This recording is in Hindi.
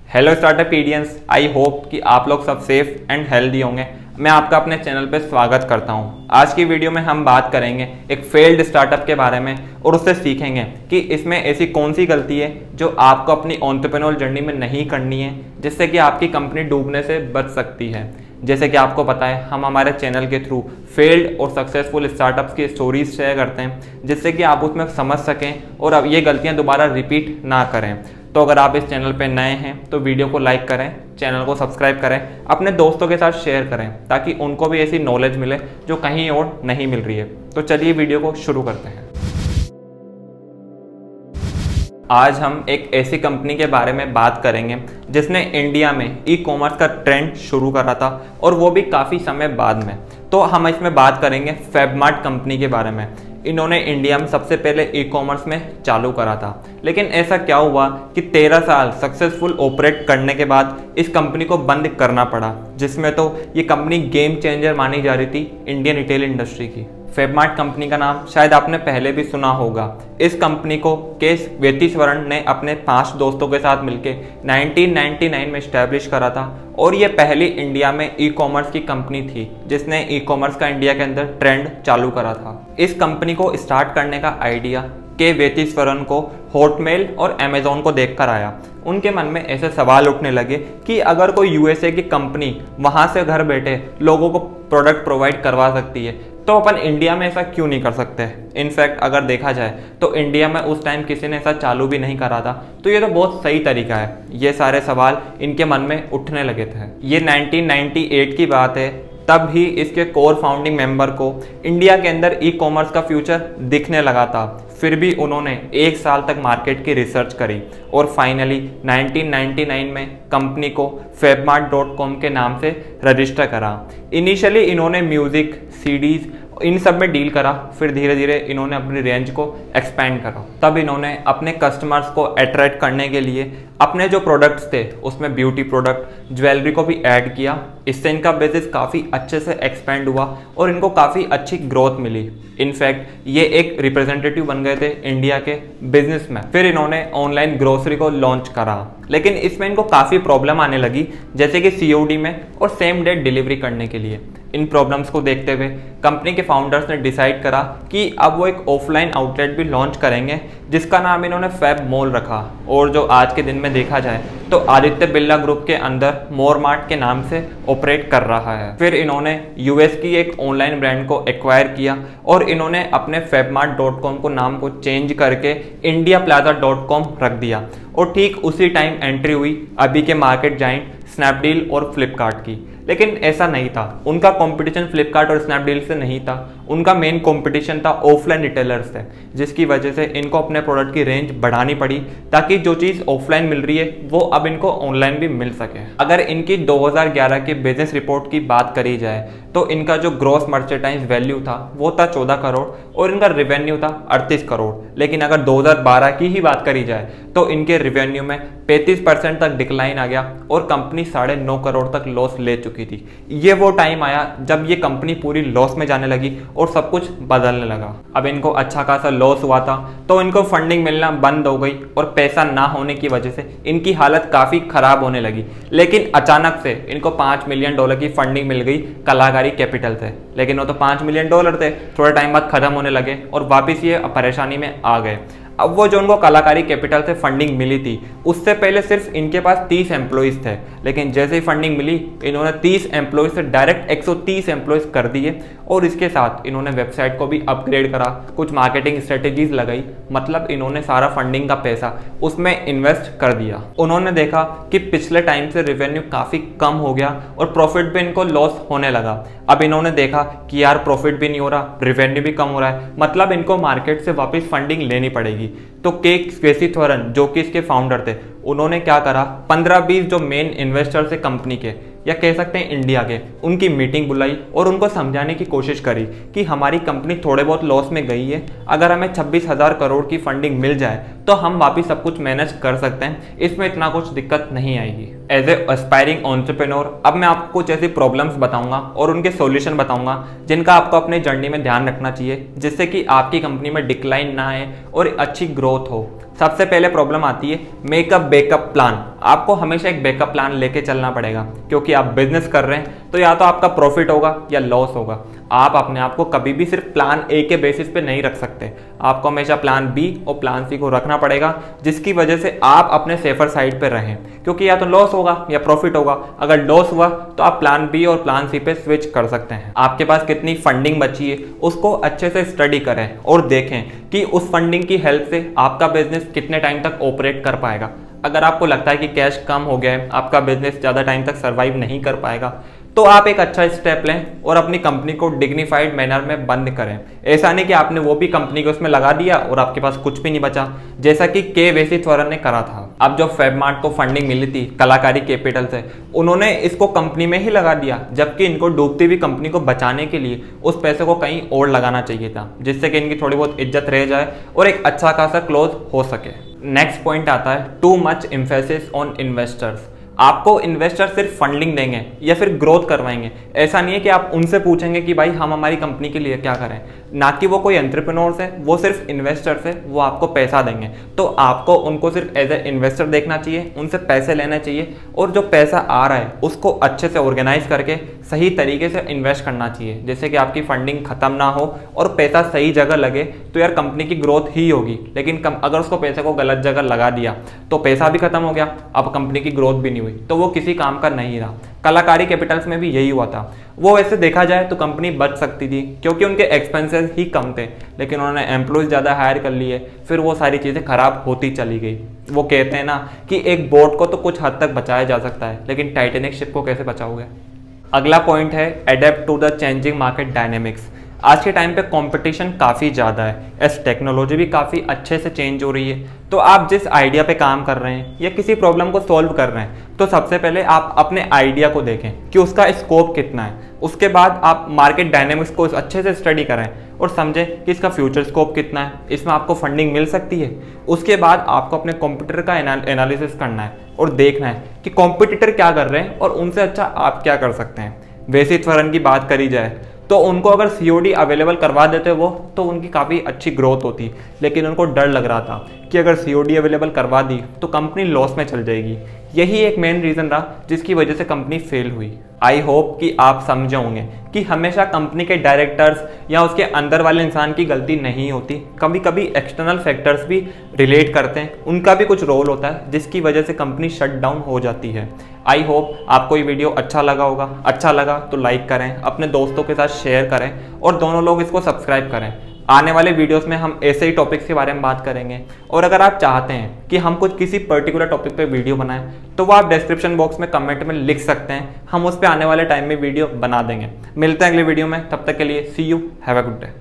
हेलो स्टार्टअपीडियंस, आई होप कि आप लोग सब सेफ एंड हेल्दी होंगे। मैं आपका अपने चैनल पे स्वागत करता हूं। आज की वीडियो में हम बात करेंगे एक फेल्ड स्टार्टअप के बारे में और उससे सीखेंगे कि इसमें ऐसी कौन सी गलती है जो आपको अपनी एंटरप्रेन्योर जर्नी में नहीं करनी है, जिससे कि आपकी कंपनी डूबने से बच सकती है। जैसे कि आपको पता है, हम हमारे चैनल के थ्रू फेल्ड और सक्सेसफुल स्टार्टअप्स की स्टोरीज शेयर करते हैं, जिससे कि आप उसमें समझ सकें और अब ये गलतियाँ दोबारा रिपीट ना करें। तो अगर आप इस चैनल पे नए हैं तो वीडियो को लाइक करें, चैनल को सब्सक्राइब करें, अपने दोस्तों के साथ शेयर करें ताकि उनको भी ऐसी नॉलेज मिले जो कहीं और नहीं मिल रही है। तो चलिए वीडियो को शुरू करते हैं। आज हम एक ऐसी कंपनी के बारे में बात करेंगे जिसने इंडिया में ई कॉमर्स का ट्रेंड शुरू करा था, और वो भी काफ़ी समय बाद में। तो हम इसमें बात करेंगे फैबमार्ट कंपनी के बारे में। इन्होंने इंडिया में सबसे पहले ई कॉमर्स में चालू करा था, लेकिन ऐसा क्या हुआ कि 13 साल सक्सेसफुल ऑपरेट करने के बाद इस कंपनी को बंद करना पड़ा, जिसमें तो ये कंपनी गेम चेंजर मानी जा रही थी इंडियन रिटेल इंडस्ट्री की। फैबमार्ट कंपनी का नाम शायद आपने पहले भी सुना होगा। इस कंपनी को के वेतीश्वरन ने अपने 5 दोस्तों के साथ मिलकर 1999 में स्टैब्लिश करा था, और ये पहली इंडिया में ई कॉमर्स की कंपनी थी जिसने ई कॉमर्स का इंडिया के अंदर ट्रेंड चालू करा था। इस कंपनी को स्टार्ट करने का आइडिया के वेतीश्वरन को हॉटमेल और अमेजोन को देखकर आया। उनके मन में ऐसे सवाल उठने लगे कि अगर कोई यूएसए की कंपनी वहाँ से घर बैठे लोगों को प्रोडक्ट प्रोवाइड करवा सकती है, तो अपन इंडिया में ऐसा क्यों नहीं कर सकते। इनफैक्ट अगर देखा जाए तो इंडिया में उस टाइम किसी ने ऐसा चालू भी नहीं करा था, तो ये तो बहुत सही तरीका है। ये सारे सवाल इनके मन में उठने लगे थे। ये 1998 की बात है। तब ही इसके कोर फाउंडिंग मेंबर को इंडिया के अंदर ई कॉमर्स का फ्यूचर दिखने लगा था। फिर भी उन्होंने 1 साल तक मार्केट की रिसर्च करी और फाइनली 1999 में कंपनी को fabmart.com के नाम से रजिस्टर करा। इनिशियली इन्होंने म्यूजिक, सीडीज इन सब में डील करा, फिर धीरे धीरे इन्होंने अपनी रेंज को एक्सपेंड करा। तब इन्होंने अपने कस्टमर्स को अट्रैक्ट करने के लिए अपने जो प्रोडक्ट्स थे उसमें ब्यूटी प्रोडक्ट, ज्वेलरी को भी ऐड किया। इससे इनका बिजनेस काफ़ी अच्छे से एक्सपेंड हुआ और इनको काफ़ी अच्छी ग्रोथ मिली। इनफैक्ट ये एक रिप्रेजेंटेटिव बन गए थे इंडिया के बिजनेस में। फिर इन्होंने ऑनलाइन ग्रोसरी को लॉन्च करा, लेकिन इसमें इनको काफ़ी प्रॉब्लम आने लगी, जैसे कि COD में और सेम डे डिलीवरी करने के लिए। इन प्रॉब्लम्स को देखते हुए कंपनी के फाउंडर्स ने डिसाइड करा कि अब वो एक ऑफलाइन आउटलेट भी लॉन्च करेंगे, जिसका नाम इन्होंने फैब मॉल रखा। और जो आज के दिन में देखा जाए तो आदित्य बिरला ग्रुप के अंदर मोरमार्ट के नाम से ऑपरेट कर रहा है। फिर इन्होंने US की एक ऑनलाइन ब्रांड को एक्वायर किया और इन्होंने अपने fabmart.com को नाम को चेंज करके indiaplaza.com रख दिया। और ठीक उसी टाइम एंट्री हुई अभी के मार्केट जाइंट स्नैपडील और फ्लिपकार्ट की। लेकिन ऐसा नहीं था, उनका कंपटीशन फ्लिपकार्ट और स्नैपडील से नहीं था। उनका मेन कंपटीशन था ऑफलाइन रिटेलर्स से, जिसकी वजह से इनको अपने प्रोडक्ट की रेंज बढ़ानी पड़ी ताकि जो चीज़ ऑफलाइन मिल रही है वो अब इनको ऑनलाइन भी मिल सके। अगर इनकी 2011 की बिजनेस रिपोर्ट की बात करी जाए तो इनका जो ग्रॉस मर्चेंडाइज वैल्यू था वो था 14 करोड़ और इनका रेवेन्यू था 38 करोड़। लेकिन अगर 2012 की ही बात करी जाए तो इनके रेवेन्यू में 35% तक डिक्लाइन आ गया और कंपनी 9.5 करोड़ तक लॉस ले चुकी थी। ये वो टाइम आया जब ये कंपनी पूरी लॉस में जाने लगी और सब कुछ बदलने लगा। अब इनको अच्छा खासा लॉस हुआ था तो इनको फंडिंग मिलना बंद हो गई और पैसा ना होने की वजह से इनकी हालत काफ़ी खराब होने लगी। लेकिन अचानक से इनको $5 मिलियन की फंडिंग मिल गई कलाकारी कैपिटल से। लेकिन वो तो $5 मिलियन थे, थोड़े टाइम बाद खत्म होने लगे और वापस ये परेशानी में आ गए। अब वो जो उनको कलाकारी कैपिटल से फंडिंग मिली थी, उससे पहले सिर्फ इनके पास 30 एम्प्लॉइज़ थे। लेकिन जैसे ही फंडिंग मिली इन्होंने 30 एम्प्लॉइज़ से डायरेक्ट 130 एम्प्लॉइज़ कर दिए, और इसके साथ इन्होंने वेबसाइट को भी अपग्रेड करा, कुछ मार्केटिंग स्ट्रेटेजीज लगाई। मतलब इन्होंने सारा फंडिंग का पैसा उसमें इन्वेस्ट कर दिया। उन्होंने देखा कि पिछले टाइम से रेवेन्यू काफ़ी कम हो गया और प्रॉफिट भी इनको लॉस होने लगा। अब इन्होंने देखा कि यार प्रॉफिट भी नहीं हो रहा, रेवेन्यू भी कम हो रहा है, मतलब इनको मार्केट से वापस फंडिंग लेनी पड़ेगी। तो के वेतीश्वरन जो कि इसके फाउंडर थे, उन्होंने क्या करा, 15-20 जो मेन इन्वेस्टर्स है कंपनी के, या कह सकते हैं इंडिया के, उनकी मीटिंग बुलाई और उनको समझाने की कोशिश करी कि हमारी कंपनी थोड़े बहुत लॉस में गई है, अगर हमें 26,000 करोड़ की फंडिंग मिल जाए तो हम वापस सब कुछ मैनेज कर सकते हैं, इसमें इतना कुछ दिक्कत नहीं आएगी। एज ए एस्पायरिंग एंटरप्रेन्योर अब मैं आपको कुछ ऐसी प्रॉब्लम्स बताऊंगा और उनके सॉल्यूशन बताऊंगा जिनका आपको अपने जर्नी में ध्यान रखना चाहिए, जिससे कि आपकी कंपनी में डिक्लाइन ना आए और अच्छी ग्रोथ ग्रोथ हो। सबसे पहले प्रॉब्लम आती है मेक अ बैकअप प्लान। आपको हमेशा एक बैकअप प्लान लेके चलना पड़ेगा, क्योंकि आप बिजनेस कर रहे हैं तो या तो आपका प्रॉफिट होगा या लॉस होगा। आप अपने आप को कभी भी सिर्फ प्लान ए के बेसिस पे नहीं रख सकते, आपको हमेशा प्लान बी और प्लान सी को रखना पड़ेगा, जिसकी वजह से आप अपने सेफर साइड पे रहें, क्योंकि या तो लॉस होगा या प्रॉफिट होगा। अगर लॉस हुआ तो आप प्लान बी और प्लान सी पे स्विच कर सकते हैं। आपके पास कितनी फंडिंग बची है उसको अच्छे से स्टडी करें और देखें कि उस फंडिंग की हेल्प से आपका बिजनेस कितने टाइम तक ऑपरेट कर पाएगा। अगर आपको लगता है कि कैश कम हो गया है, आपका बिजनेस ज़्यादा टाइम तक सर्वाइव नहीं कर पाएगा, तो आप एक अच्छा स्टेप लें और अपनी कंपनी को डिग्निफाइड मैनर में बंद करें। ऐसा नहीं कि आपने वो भी कंपनी को उसमें लगा दिया और आपके पास कुछ भी नहीं बचा, जैसा कि के वेसीश्वरन ने करा था। अब जो फेबमार्ट को फंडिंग मिली थी कलाकारी कैपिटल से, उन्होंने इसको कंपनी में ही लगा दिया, जबकि इनको डूबती हुई कंपनी को बचाने के लिए उस पैसे को कहीं और लगाना चाहिए था, जिससे कि इनकी थोड़ी बहुत इज्जत रह जाए और एक अच्छा खासा क्लोज हो सके। नेक्स्ट पॉइंट आता है too much emphasis on investors. आपको इन्वेस्टर सिर्फ फंडिंग देंगे या फिर ग्रोथ करवाएंगे। ऐसा नहीं है कि आप उनसे पूछेंगे कि भाई हम हमारी कंपनी के लिए क्या करें, ना कि वो कोई एंटरप्रेन्योर्स है, वो सिर्फ इन्वेस्टर्स है, वो आपको पैसा देंगे। तो आपको उनको सिर्फ एज ए इन्वेस्टर देखना चाहिए, उनसे पैसे लेने चाहिए और जो पैसा आ रहा है उसको अच्छे से ऑर्गेनाइज करके सही तरीके से इन्वेस्ट करना चाहिए, जैसे कि आपकी फंडिंग खत्म ना हो और पैसा सही जगह लगे। तो यार कंपनी की ग्रोथ ही होगी, लेकिन अगर उसको पैसे को गलत जगह लगा दिया तो पैसा भी खत्म हो गया, अब कंपनी की ग्रोथ भी नहीं हुई, तो वो किसी काम का नहीं रहा। कलाकारी कैपिटल्स में भी यही हुआ था। वो वैसे देखा जाए तो कंपनी बच सकती थी क्योंकि उनके एक्सपेंसेस ही कम थे, लेकिन उन्होंने एम्प्लॉयज ज़्यादा हायर कर लिए, फिर वो सारी चीज़ें खराब होती चली गई। वो कहते हैं ना कि एक बोट को तो कुछ हद तक बचाया जा सकता है, लेकिन टाइटैनिक शिप को कैसे बचाओगे। अगला पॉइंट है adapt to the changing market dynamics. आज के टाइम पे कंपटीशन काफ़ी ज़्यादा है, एस टेक्नोलॉजी भी काफ़ी अच्छे से चेंज हो रही है। तो आप जिस आइडिया पे काम कर रहे हैं या किसी प्रॉब्लम को सॉल्व कर रहे हैं, तो सबसे पहले आप अपने आइडिया को देखें कि उसका स्कोप कितना है। उसके बाद आप मार्केट डायनेमिक्स को अच्छे से स्टडी करें और समझें कि इसका फ्यूचर स्कोप कितना है, इसमें आपको फंडिंग मिल सकती है। उसके बाद आपको अपने कॉम्पिटिटर का एनालिसिस करना है और देखना है कि कॉम्पिटिटर क्या कर रहे हैं और उनसे अच्छा आप क्या कर सकते हैं। वेसीश्वरन की बात करी जाए तो उनको अगर COD अवेलेबल करवा देते वो, तो उनकी काफ़ी अच्छी ग्रोथ होती, लेकिन उनको डर लग रहा था कि अगर COD अवेलेबल करवा दी तो कंपनी लॉस में चल जाएगी। यही एक मेन रीज़न रहा जिसकी वजह से कंपनी फेल हुई। आई होप कि आप समझे होंगे कि हमेशा कंपनी के डायरेक्टर्स या उसके अंदर वाले इंसान की गलती नहीं होती, कभी कभी एक्सटर्नल फैक्टर्स भी रिलेट करते हैं, उनका भी कुछ रोल होता है जिसकी वजह से कंपनी शट डाउन हो जाती है। आई होप आपको ये वीडियो अच्छा लगा होगा। अच्छा लगा तो लाइक करें, अपने दोस्तों के साथ शेयर करें और दोनों लोग इसको सब्सक्राइब करें। आने वाले वीडियोस में हम ऐसे ही टॉपिक्स के बारे में बात करेंगे, और अगर आप चाहते हैं कि हम कुछ किसी पर्टिकुलर टॉपिक पे वीडियो बनाएं तो वो आप डिस्क्रिप्शन बॉक्स में कमेंट में लिख सकते हैं, हम उस पर आने वाले टाइम में वीडियो बना देंगे। मिलते हैं अगले वीडियो में, तब तक के लिए see you, have a good day.